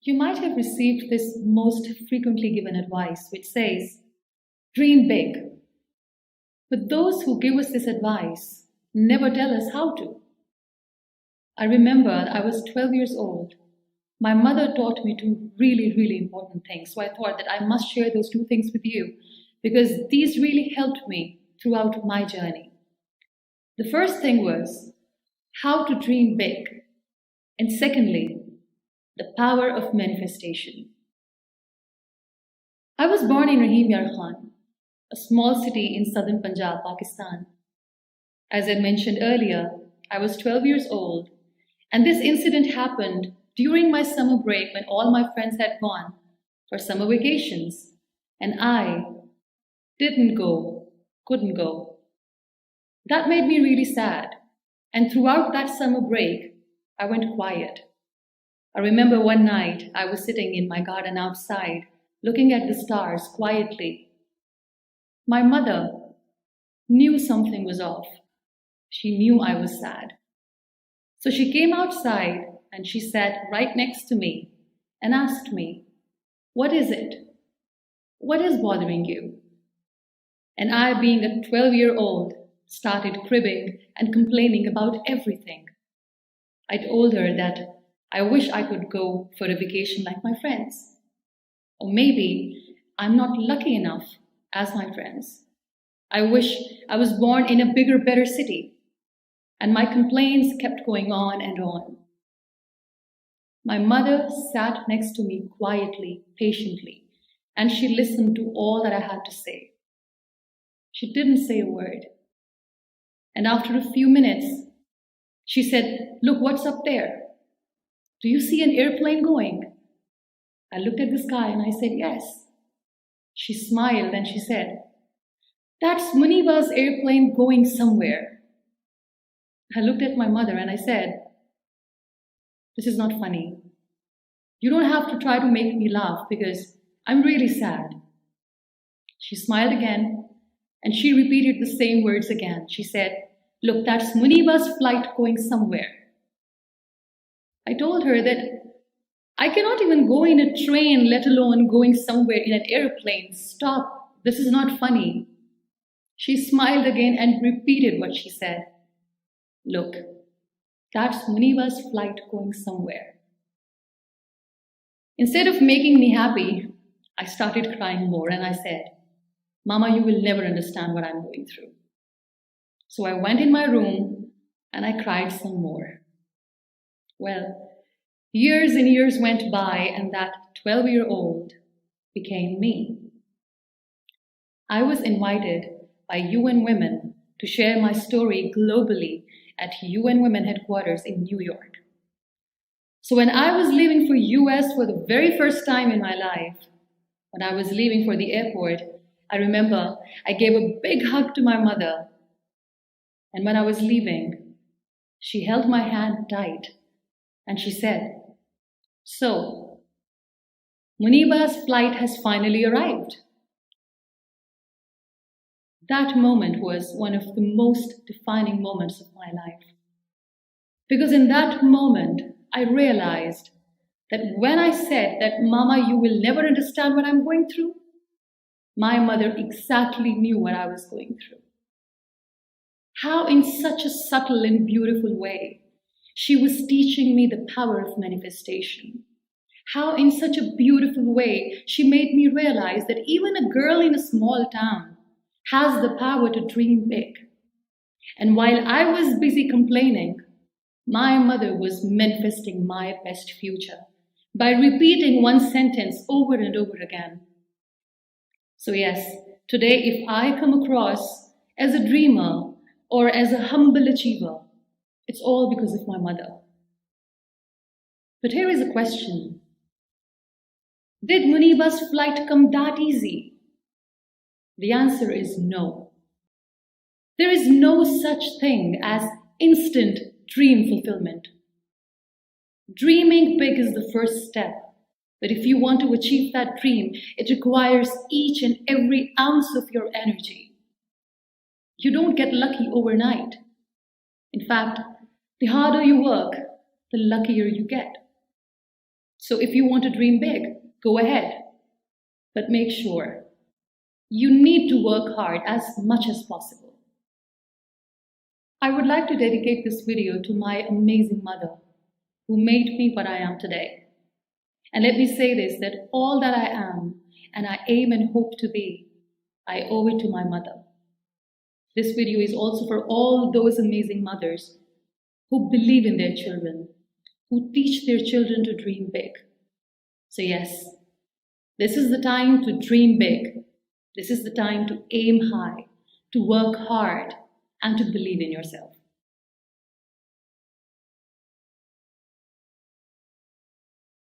You might have received this most frequently given advice, which says, dream big. But those who give us this advice never tell us how to. I remember I was 12 years old. My mother taught me two really important things. So I thought that I must share those two things with you because these really helped me throughout my journey. The first thing was how to dream big. And secondly, the power of manifestation. I was born in Rahim Yar Khan, a small city in southern Punjab, Pakistan. As I mentioned earlier, I was 12 years old, and this incident happened during my summer break when all my friends had gone for summer vacations, and I couldn't go. That made me really sad, and throughout that summer break, I went quiet. I remember one night I was sitting in my garden outside, looking at the stars quietly. My mother knew something was off. She knew I was sad. So she came outside and she sat right next to me and asked me, "What is it? What is bothering you?" And I, being a 12-year-old, started cribbing and complaining about everything. I told her that I wish I could go for a vacation like my friends. Or maybe I'm not lucky enough as my friends. I wish I was born in a bigger, better city. And my complaints kept going on and on. My mother sat next to me quietly, patiently, and she listened to all that I had to say. She didn't say a word. And after a few minutes, she said, "Look, what's up there? Do you see an airplane going?" I looked at the sky and I said, "Yes." She smiled and she said, "That's Muniba's airplane going somewhere." I looked at my mother and I said, "This is not funny. You don't have to try to make me laugh because I'm really sad." She smiled again and she repeated the same words again. She said, "Look, that's Muniba's flight going somewhere." I told her that I cannot even go in a train, let alone going somewhere in an airplane. Stop, this is not funny. She smiled again and repeated what she said. "Look, that's Muniba's flight going somewhere." Instead of making me happy, I started crying more and I said, "Mama, you will never understand what I'm going through." So I went in my room and I cried some more. Well, years and years went by and that 12-year-old became me. I was invited by UN Women to share my story globally at UN Women headquarters in New York. So when I was leaving for US for the very first time in my life, when I was leaving for the airport, I remember I gave a big hug to my mother. And when I was leaving, she held my hand tight and she said, "So, Muniba's flight has finally arrived." That moment was one of the most defining moments of my life. Because in that moment, I realized that when I said that, "Mama, you will never understand what I'm going through," my mother exactly knew what I was going through. How in such a subtle and beautiful way, she was teaching me the power of manifestation. How in such a beautiful way, she made me realize that even a girl in a small town has the power to dream big. And while I was busy complaining, my mother was manifesting my best future by repeating one sentence over and over again. So yes, today if I come across as a dreamer or as a humble achiever, it's all because of my mother. But here is a question. Did Muniba's flight come that easy? The answer is no. There is no such thing as instant dream fulfillment. Dreaming big is the first step, but if you want to achieve that dream, it requires each and every ounce of your energy. You don't get lucky overnight. In fact, the harder you work, the luckier you get. So if you want to dream big, go ahead. But make sure you need to work hard as much as possible. I would like to dedicate this video to my amazing mother who made me what I am today. And let me say this, that all that I am and I aim and hope to be, I owe it to my mother. This video is also for all those amazing mothers who believe in their children, who teach their children to dream big. So yes, this is the time to dream big. This is the time to aim high, to work hard, and to believe in yourself.